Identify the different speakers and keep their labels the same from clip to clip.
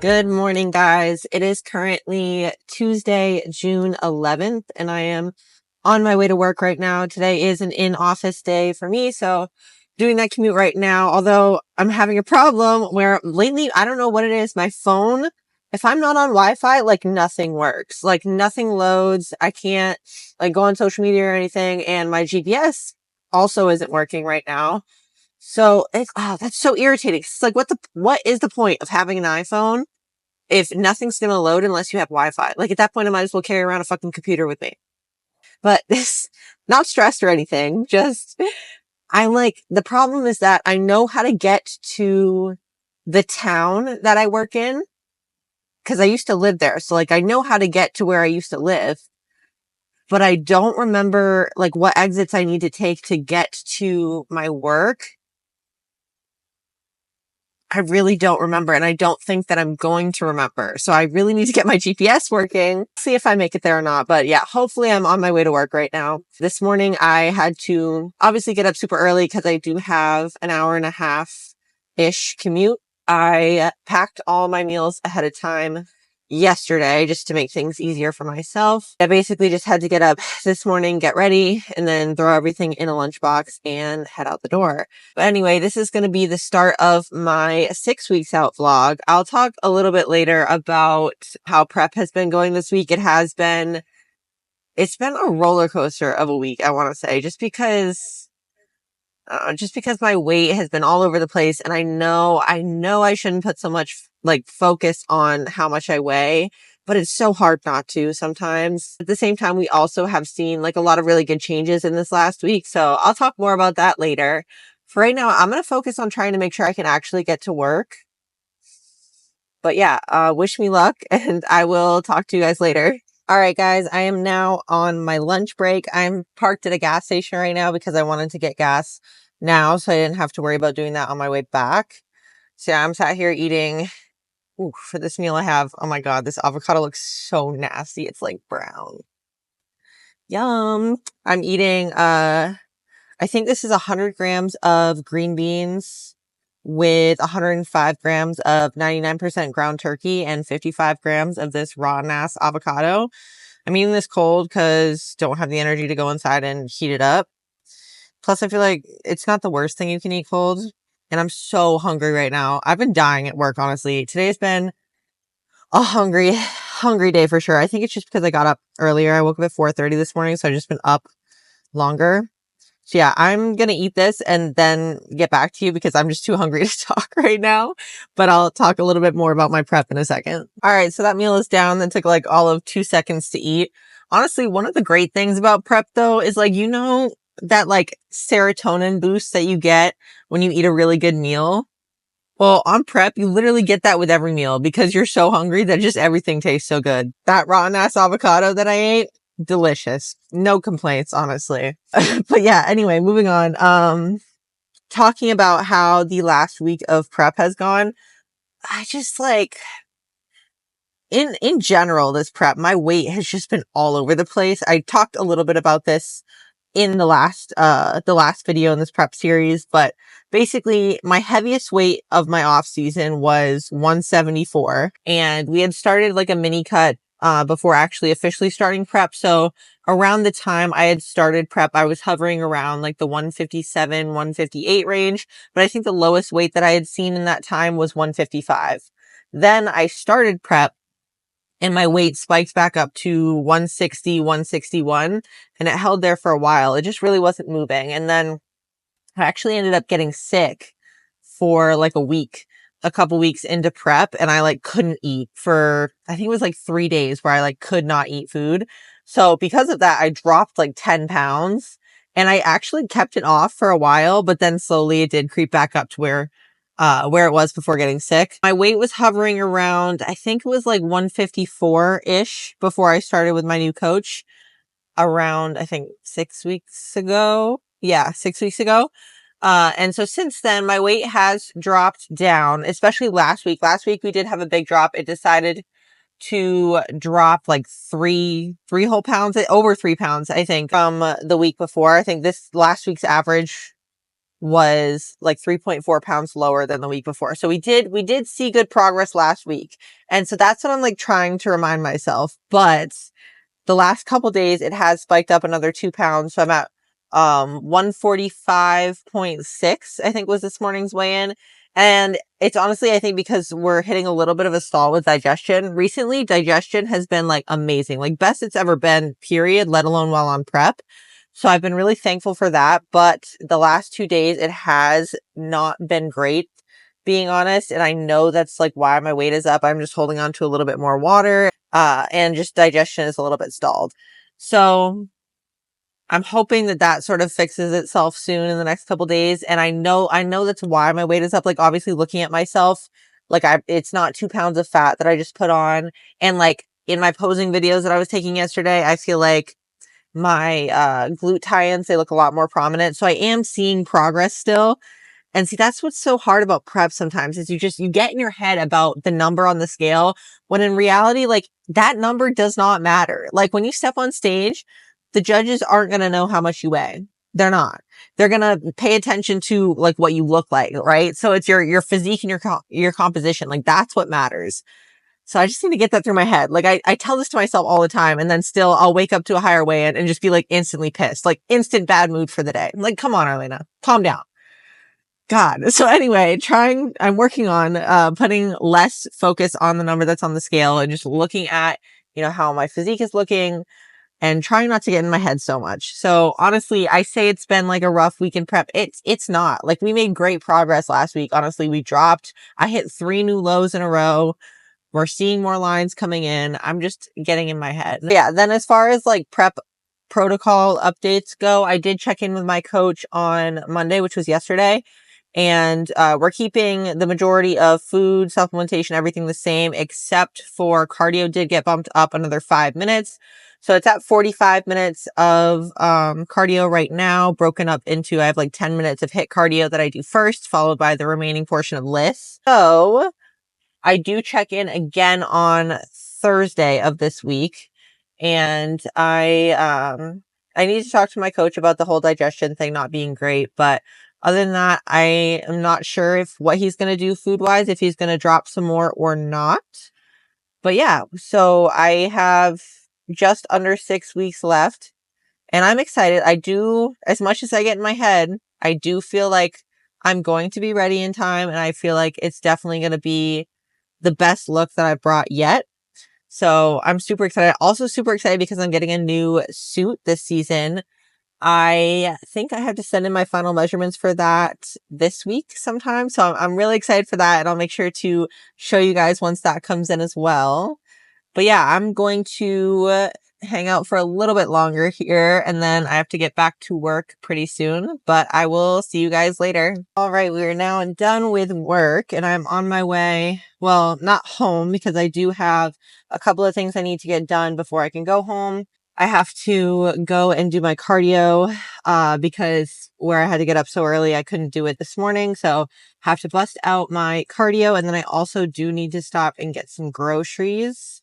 Speaker 1: Good morning, guys. It is currently Tuesday, June 11th, and I am on my way to work right now. Today is an in-office day for me, so doing that commute right now, although I'm having a problem where lately, I don't know what it is, my phone, if I'm not on Wi-Fi, like nothing works, like nothing loads. I can't like go on social media or anything, and my GPS also isn't working right now. So that's so irritating. It's like, what is the point of having an iPhone if nothing's going to load unless you have Wi-Fi? Like at that point, I might as well carry around a fucking computer with me. But this, not stressed or anything. Just, the problem is that I know how to get to the town that I work in because I used to live there. So like, I know how to get to where I used to live, but I don't remember like what exits I need to take to get to my work. I really don't remember, and I don't think that I'm going to remember. So I really need to get my GPS working, see if I make it there or not. But yeah, hopefully I'm on my way to work right now. This morning I had to obviously get up super early because I do have an hour and a half-ish commute. I packed all my meals ahead of time yesterday just to make things easier for myself. I basically just had to get up this morning, get ready, and then throw everything in a lunchbox and head out the door. But anyway, this is going to be the start of my 6 weeks out vlog. I'll talk a little bit later about how prep has been going this week. It's been a roller coaster of a week, I want to say, just because my weight has been all over the place, and I know I shouldn't put so much like focus on how much I weigh, but it's so hard not to sometimes. At the same time, we also have seen like a lot of really good changes in this last week. So I'll talk more about that later. For right now, I'm going to focus on trying to make sure I can actually get to work. But yeah, wish me luck, and I will talk to you guys later. All right, guys, I am now on my lunch break. I'm parked at a gas station right now because I wanted to get gas now, so I didn't have to worry about doing that on my way back. So yeah, I'm sat here eating. Ooh, for this meal I have, oh my God, this avocado looks so nasty. It's like brown. Yum. I'm eating, I think this is 100 grams of green beans with 105 grams of 99% ground turkey and 55 grams of this raw-ass avocado. I'm eating this cold because don't have the energy to go inside and heat it up. Plus, I feel like it's not the worst thing you can eat cold. And I'm so hungry right now. I've been dying at work, honestly. Today's been a hungry day for sure. I think it's just because I got up earlier. I woke up at 4:30 this morning, so I've just been up longer. So yeah, I'm going to eat this and then get back to you because I'm just too hungry to talk right now. But I'll talk a little bit more about my prep in a second. All right, so that meal is down. That took like all of 2 seconds to eat. Honestly, one of the great things about prep though is like, that like serotonin boost that you get when you eat a really good meal. Well, on prep, you literally get that with every meal because you're so hungry that just everything tastes so good. That rotten-ass avocado that I ate, delicious. No complaints, honestly. But yeah, anyway, moving on. Talking about how the last week of prep has gone, I just like, in general, this prep, my weight has just been all over the place. I talked a little bit about this in the last video in this prep series, but basically my heaviest weight of my off season was 174, and we had started like a mini cut before actually officially starting prep. So around the time I had started prep, I was hovering around like the 157, 158 range, but I think the lowest weight that I had seen in that time was 155. Then I started prep and my weight spiked back up to 160, 161, and it held there for a while. It just really wasn't moving. And then I actually ended up getting sick for like a couple weeks into prep, and I like couldn't eat for, I think it was like 3 days where I like could not eat food. So because of that, I dropped like 10 pounds, and I actually kept it off for a while, but then slowly it did creep back up to where it was before getting sick. My weight was hovering around, I think it was like 154-ish before I started with my new coach around, I think 6 weeks ago. Yeah, 6 weeks ago. And so since then, my weight has dropped down, especially last week. Last week, we did have a big drop. It decided to drop like three whole pounds, over 3 pounds, I think, from the week before. I think this last week's average was like 3.4 pounds lower than the week before. So we did see good progress last week. And so that's what I'm like trying to remind myself. But the last couple days, it has spiked up another 2 pounds. So I'm at 145.6, I think was this morning's weigh-in. And it's honestly, I think because we're hitting a little bit of a stall with digestion. Recently, digestion has been like amazing, like best it's ever been, period, let alone while on prep. So I've been really thankful for that. But the last 2 days, it has not been great, being honest. And I know that's like why my weight is up. I'm just holding on to a little bit more water, and just digestion is a little bit stalled. So I'm hoping that that sort of fixes itself soon in the next couple days. And I know that's why my weight is up. Like, obviously looking at myself, like it's not 2 pounds of fat that I just put on. And like in my posing videos that I was taking yesterday, I feel like my, glute tie-ins, they look a lot more prominent. So I am seeing progress still. And see, that's what's so hard about prep sometimes is you get in your head about the number on the scale when in reality, like that number does not matter. Like when you step on stage, the judges aren't going to know how much you weigh. They're not. They're going to pay attention to like what you look like, right? So it's your physique and your composition. Like that's what matters. So I just need to get that through my head. Like I tell this to myself all the time, and then still I'll wake up to a higher weigh-in and just be like instantly pissed, like instant bad mood for the day. I'm like, come on, Arlena, calm down. God. So anyway, I'm working on, putting less focus on the number that's on the scale and just looking at, how my physique is looking and trying not to get in my head so much. So honestly, I say it's been like a rough week in prep. It's not. Like we made great progress last week. Honestly, I hit 3 new lows in a row. We're seeing more lines coming in. I'm just getting in my head. Yeah. Then as far as like prep protocol updates go, I did check in with my coach on Monday, which was yesterday. And we're keeping the majority of food, supplementation, everything the same, except for cardio did get bumped up another 5 minutes. So it's at 45 minutes of cardio right now, broken up into, I have like 10 minutes of HIIT cardio that I do first, followed by the remaining portion of LISS. So I do check in again on Thursday of this week. And I need to talk to my coach about the whole digestion thing not being great, but other than that, I am not sure if what he's going to do food-wise, if he's going to drop some more or not. But yeah, so I have just under 6 weeks left and I'm excited. As much as I get in my head, I do feel like I'm going to be ready in time. And I feel like it's definitely going to be the best look that I've brought yet. So I'm super excited. Also super excited because I'm getting a new suit this season. I think I have to send in my final measurements for that this week sometime. So I'm really excited for that. And I'll make sure to show you guys once that comes in as well. But yeah, I'm going to hang out for a little bit longer here. And then I have to get back to work pretty soon. But I will see you guys later. All right, we are now done with work and I'm on my way. Well, not home because I do have a couple of things I need to get done before I can go home. I have to go and do my cardio, because where I had to get up so early, I couldn't do it this morning. So have to bust out my cardio. And then I also do need to stop and get some groceries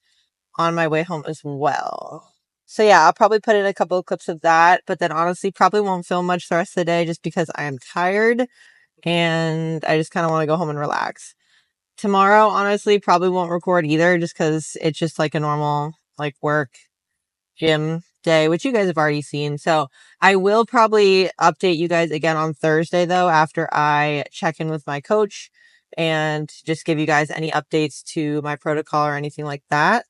Speaker 1: on my way home as well. So yeah, I'll probably put in a couple of clips of that, but then honestly probably won't film much the rest of the day just because I am tired and I just kind of want to go home and relax. Tomorrow, honestly, probably won't record either just because it's just like a normal like work gym day, which you guys have already seen. So I will probably update you guys again on Thursday though, after I check in with my coach and just give you guys any updates to my protocol or anything like that.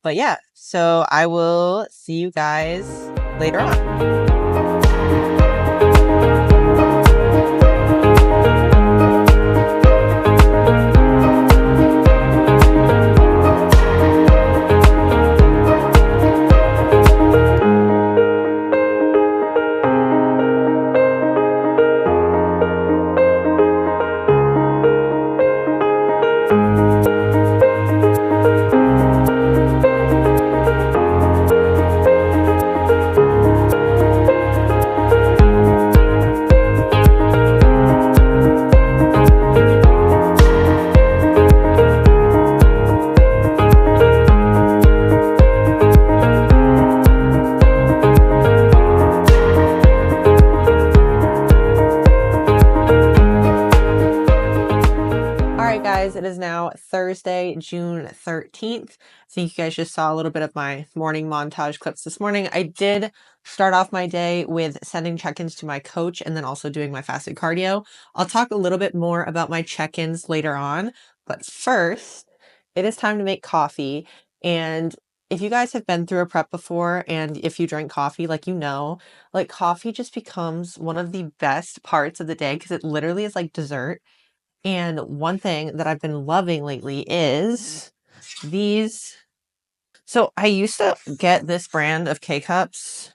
Speaker 1: But yeah, so I will see you guys later on. It is now Thursday, June 13th. I think you guys just saw a little bit of my morning montage clips this morning. I did start off my day with sending check-ins to my coach and then also doing my fasted cardio. I'll talk a little bit more about my check-ins later on, but first, it is time to make coffee. And if you guys have been through a prep before and if you drink coffee, like like coffee just becomes one of the best parts of the day because it literally is like dessert. And one thing that I've been loving lately is these. So I used to get this brand of K-Cups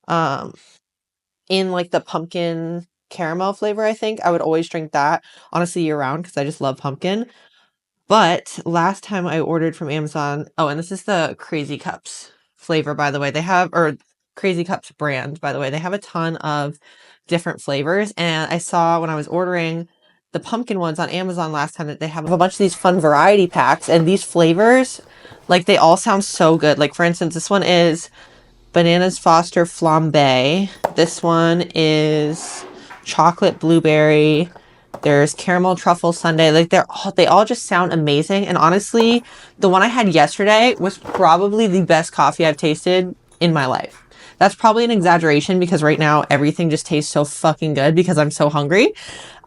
Speaker 1: in like the pumpkin caramel flavor, I think. I would always drink that, honestly, year round because I just love pumpkin. But last time I ordered from Amazon, oh, and this is the Crazy Cups flavor, by the way. Or Crazy Cups brand, by the way. They have a ton of different flavors. And I saw when I was ordering the pumpkin ones on Amazon last time that they have a bunch of these fun variety packs. And these flavors, like, they all sound so good. Like, for instance, this one is Bananas Foster Flambe. This one is Chocolate Blueberry. There's Caramel Truffle Sundae. Like they all just sound amazing. And honestly, the one I had yesterday was probably the best coffee I've tasted in my life. That's probably an exaggeration because right now everything just tastes so fucking good because I'm so hungry.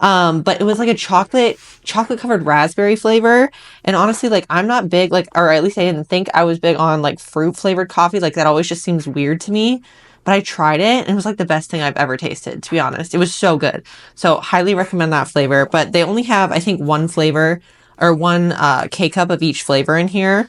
Speaker 1: But it was like a chocolate covered raspberry flavor. And honestly, like I'm not big, like, or at least I didn't think I was big on like fruit flavored coffee. Like that always just seems weird to me. But I tried it and it was like the best thing I've ever tasted, to be honest. It was so good. So highly recommend that flavor. But they only have, I think, one flavor or one K-cup of each flavor in here.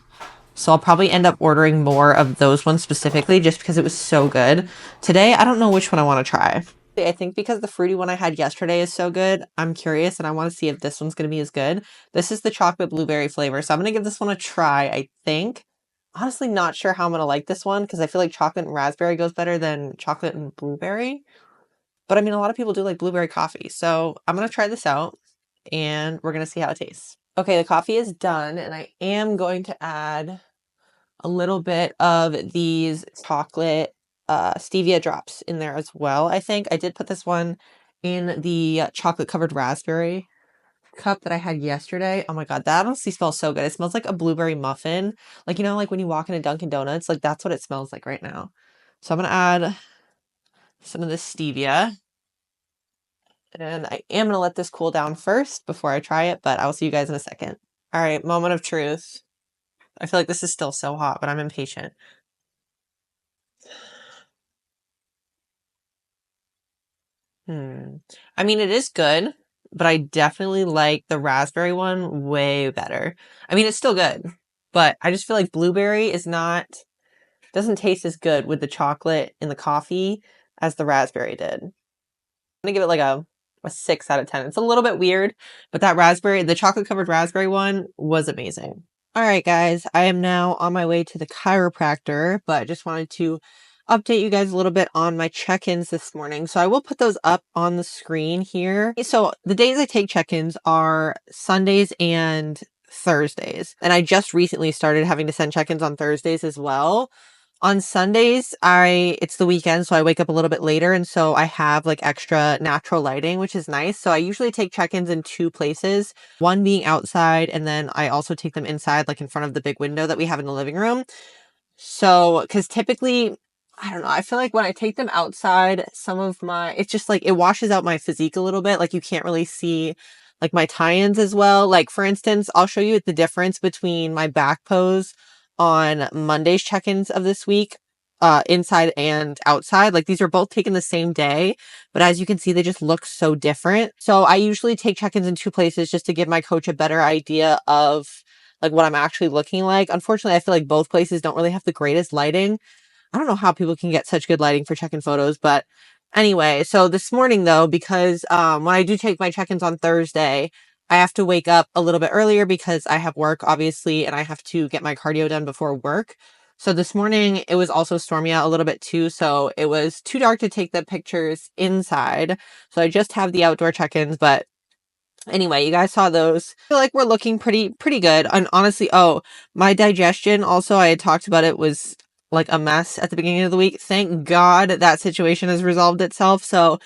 Speaker 1: So I'll probably end up ordering more of those ones specifically just because it was so good. Today, I don't know which one I want to try. I think because the fruity one I had yesterday is so good, I'm curious and I want to see if this one's going to be as good. This is the chocolate blueberry flavor. So I'm going to give this one a try, I think. Honestly, not sure how I'm going to like this one because I feel like chocolate and raspberry goes better than chocolate and blueberry. But I mean, a lot of people do like blueberry coffee. So I'm going to try this out and we're going to see how it tastes. Okay, the coffee is done and I am going to add a little bit of these chocolate stevia drops in there as well. I think I did put this one in the chocolate covered raspberry cup that I had yesterday. Oh my God, that honestly smells so good. It smells like a blueberry muffin. Like, like when you walk into Dunkin' Donuts, like that's what it smells like right now. So I'm going to add some of this stevia. And I am going to let this cool down first before I try it, but I'll see you guys in a second. All right, moment of truth. I feel like this is still so hot, but I'm impatient. I mean, it is good, but I definitely like the raspberry one way better. I mean, it's still good, but I just feel like blueberry doesn't taste as good with the chocolate in the coffee as the raspberry did. I'm gonna give it like a 6 out of 10. It's a little bit weird, but the chocolate covered raspberry one was amazing. All right, guys, I am now on my way to the chiropractor, but I just wanted to update you guys a little bit on my check-ins this morning. So I will put those up on the screen here. So the days I take check-ins are Sundays and Thursdays. And I just recently started having to send check-ins on Thursdays as well. On Sundays, it's the weekend, so I wake up a little bit later, and so I have like extra natural lighting, which is nice. So I usually take check-ins in 2 places, one being outside, and then I also take them inside, like in front of the big window that we have in the living room. So, because typically, I don't know, I feel like when I take them outside, it's just like, it washes out my physique a little bit. Like you can't really see like my tie-ins as well. Like for instance, I'll show you the difference between my back pose on Monday's check-ins of this week, inside and outside. Like these are both taken the same day, but as you can see, they just look so different. So I usually take check-ins in 2 places just to give my coach a better idea of like what I'm actually looking like. Unfortunately, I feel like both places don't really have the greatest lighting. I don't know how people can get such good lighting for check-in photos, but anyway, so this morning though, because when I do take my check-ins on Thursday, I have to wake up a little bit earlier because I have work, obviously, and I have to get my cardio done before work. So this morning, it was also stormy out a little bit too, so it was too dark to take the pictures inside. So I just have the outdoor check-ins, but anyway, you guys saw those. I feel like we're looking pretty good. And honestly, my digestion also, I had talked about it, was like a mess at the beginning of the week. Thank God that situation has resolved itself. So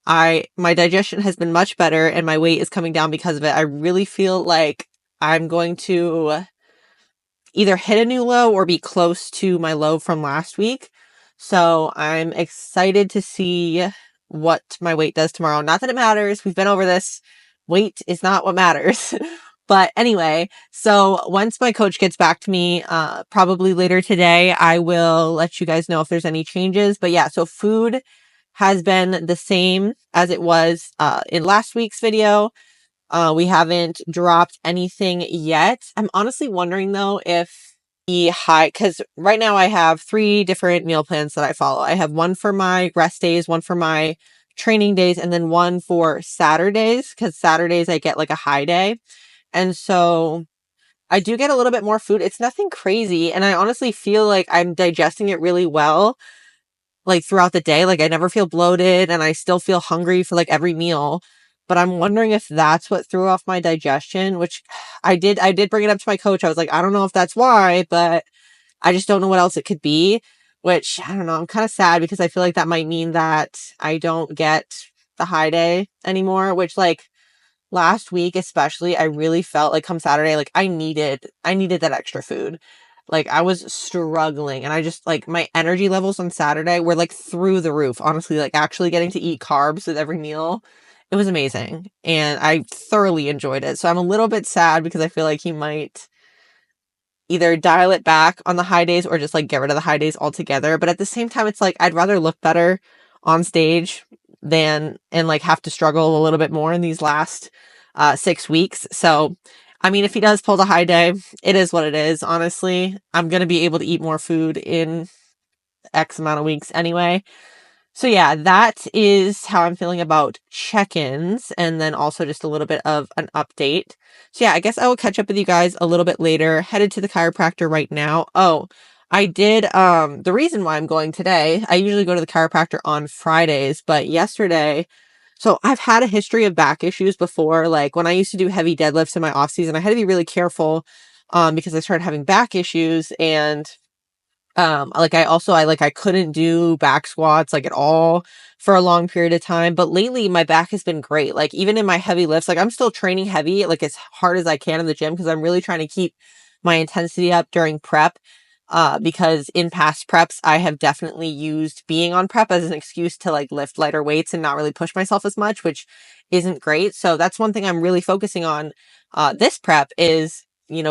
Speaker 1: my digestion has been much better and my weight is coming down because of it. I really feel like I'm going to either hit a new low or be close to my low from last week. So I'm excited to see what my weight does tomorrow. Not that it matters. We've been over this. Weight is not what matters. But anyway, so once my coach gets back to me, probably later today, I will let you guys know if there's any changes. But yeah, so food has been the same as it was in last week's video. We haven't dropped anything yet. I'm honestly wondering though if because right now I have 3 different meal plans that I follow. I have one for my rest days, one for my training days, and then one for Saturdays, because Saturdays I get like a high day. And so I do get a little bit more food. It's nothing crazy. And I honestly feel like I'm digesting it really well, like throughout the day. Like I never feel bloated and I still feel hungry for like every meal. But I'm wondering if that's what threw off my digestion, which I did bring it up to my coach. I was like, I don't know if that's why, but I just don't know what else it could be, which I don't know. I'm kind of sad because I feel like that might mean that I don't get the high day anymore, which like last week especially, I really felt like come Saturday, like I needed that extra food. Like I was struggling and I just like my energy levels on Saturday were like through the roof. Honestly, like actually getting to eat carbs with every meal. It was amazing and I thoroughly enjoyed it. So I'm a little bit sad because I feel like he might either dial it back on the high days or just like get rid of the high days altogether. But at the same time, it's like I'd rather look better on stage than and like have to struggle a little bit more in these last 6 weeks. So, I mean, if he does pull the high day, it is what it is. Honestly, I'm going to be able to eat more food in X amount of weeks anyway. So yeah, that is how I'm feeling about check-ins and then also just a little bit of an update. So yeah, I guess I will catch up with you guys a little bit later. Headed to the chiropractor right now. Oh, I did the reason why I'm going today, I usually go to the chiropractor on Fridays, but yesterday, so I've had a history of back issues before. Like when I used to do heavy deadlifts in my off season, I had to be really careful because I started having back issues and like I couldn't do back squats like at all for a long period of time. But lately my back has been great. Like even in my heavy lifts, like I'm still training heavy, like as hard as I can in the gym because I'm really trying to keep my intensity up during prep. Because in past preps, I have definitely used being on prep as an excuse to like lift lighter weights and not really push myself as much, which isn't great. So that's one thing I'm really focusing on, this prep is,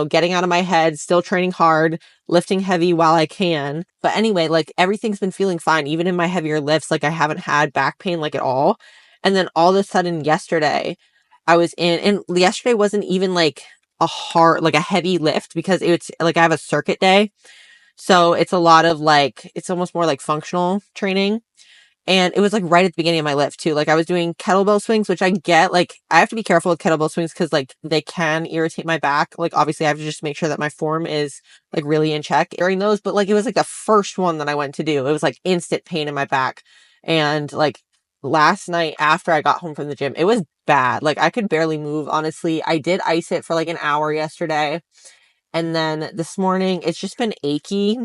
Speaker 1: getting out of my head, still training hard, lifting heavy while I can. But anyway, like everything's been feeling fine. Even in my heavier lifts, like I haven't had back pain like at all. And then all of a sudden yesterday I was in, and yesterday wasn't even like like a heavy lift because it's like I have a circuit day. So it's a lot of like, it's almost more like functional training. And it was like right at the beginning of my lift too. Like I was doing kettlebell swings, which I get, like I have to be careful with kettlebell swings because like they can irritate my back. Like obviously I have to just make sure that my form is like really in check during those. But like it was like the first one that I went to do. It was like instant pain in my back. And like last night after I got home from the gym, it was bad. Like I could barely move. Honestly, I did ice it for like an hour yesterday. And then this morning it's just been achy,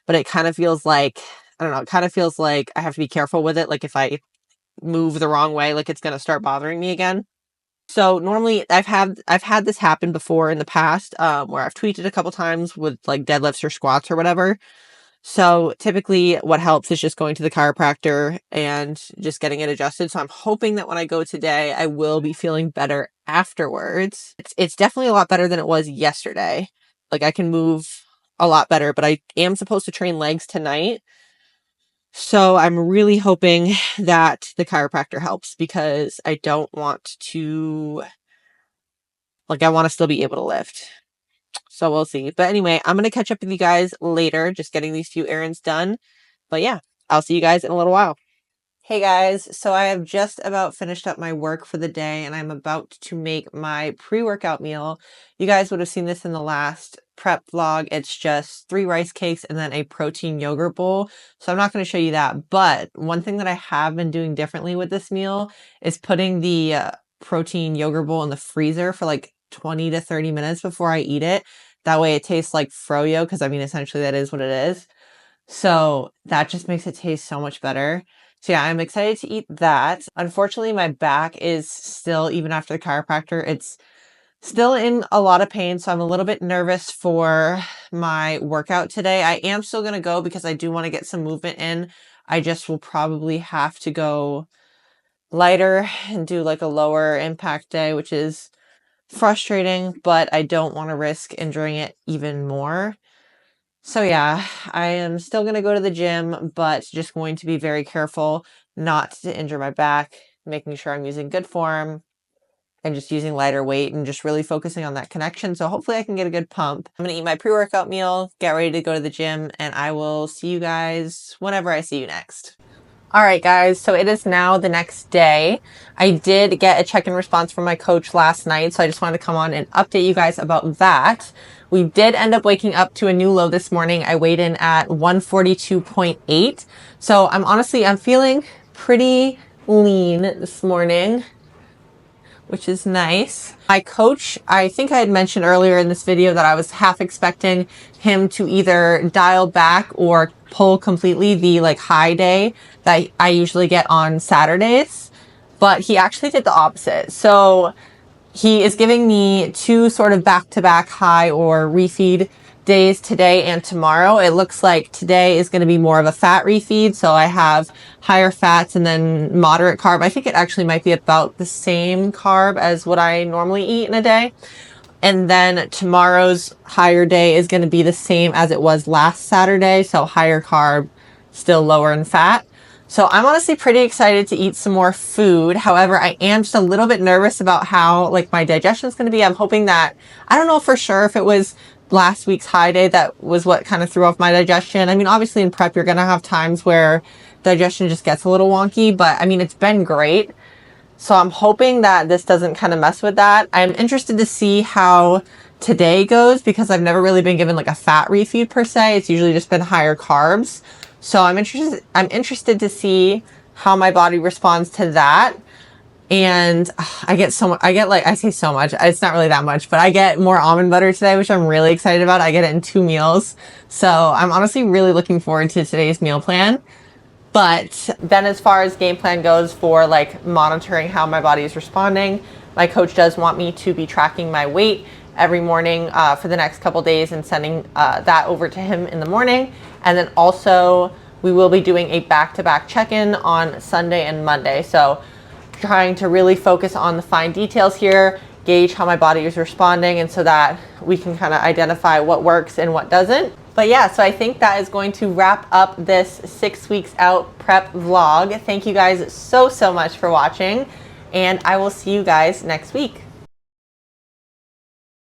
Speaker 1: but it kind of feels like, I don't know, it kind of feels like I have to be careful with it. Like if I move the wrong way, like it's going to start bothering me again. So normally I've had this happen before in the past, where I've tweaked it a couple times with like deadlifts or squats or whatever. So typically what helps is just going to the chiropractor and just getting it adjusted. So I'm hoping that when I go today, I will be feeling better afterwards. It's definitely a lot better than it was yesterday. Like I can move a lot better, but I am supposed to train legs tonight. So I'm really hoping that the chiropractor helps because I don't want to, like, I want to still be able to lift. So we'll see. But anyway, I'm going to catch up with you guys later, just getting these few errands done. But yeah, I'll see you guys in a little while. Hey guys, so I have just about finished up my work for the day and I'm about to make my pre-workout meal. You guys would have seen this in the last prep vlog. It's just 3 rice cakes and then a protein yogurt bowl. So I'm not going to show you that. But one thing that I have been doing differently with this meal is putting the protein yogurt bowl in the freezer for like 20 to 30 minutes before I eat it. That way it tastes like froyo because I mean, essentially that is what it is. So that just makes it taste so much better. So yeah, I'm excited to eat that. Unfortunately, my back is still, even after the chiropractor, it's Still in a lot of pain, so I'm a little bit nervous for my workout today. I am still going to go because I do want to get some movement in. I just will probably have to go lighter and do like a lower impact day, which is frustrating, but I don't want to risk injuring it even more. So yeah, I am still going to go to the gym, but just going to be very careful not to injure my back, making sure I'm using good form and just using lighter weight and just really focusing on that connection. So hopefully I can get a good pump. I'm going to eat my pre-workout meal, get ready to go to the gym, and I will see you guys whenever I see you next. All right, guys, so it is now the next day. I did get a check-in response from my coach last night, so I just wanted to come on and update you guys about that. We did end up waking up to a new low this morning. I weighed in at 142.8. So I'm feeling pretty lean this morning, which is nice. My coach, I think I had mentioned earlier in this video that I was half expecting him to either dial back or pull completely the like high day that I usually get on Saturdays, but he actually did the opposite. So he is giving me 2 sort of back-to-back high or refeed days today and tomorrow. It looks like today is going to be more of a fat refeed. So I have higher fats and then moderate carb. I think it actually might be about the same carb as what I normally eat in a day. And then tomorrow's higher day is going to be the same as it was last Saturday. So higher carb, still lower in fat. So I'm honestly pretty excited to eat some more food. However, I am just a little bit nervous about how like my digestion is going to be. I'm hoping that, I don't know for sure if it was last week's high day that was what kind of threw off my digestion. I mean, obviously in prep, you're going to have times where digestion just gets a little wonky, but I mean, it's been great. So I'm hoping that this doesn't kind of mess with that. I'm interested to see how today goes because I've never really been given like a fat refeed per se. It's usually just been higher carbs. So I'm interested to see how my body responds to that. And I get I say so much, it's not really that much, but I get more almond butter today, which I'm really excited about. I get it in 2 meals. So I'm honestly really looking forward to today's meal plan. But then as far as game plan goes for like monitoring how my body is responding, my coach does want me to be tracking my weight every morning for the next couple days and sending that over to him in the morning. And then also we will be doing a back-to-back check-in on Sunday and Monday. So trying to really focus on the fine details here, gauge how my body is responding, and so that we can kind of identify what works and what doesn't. But yeah, so I think that is going to wrap up this 6 weeks out prep vlog. Thank you guys so much for watching, and I will see you guys next week.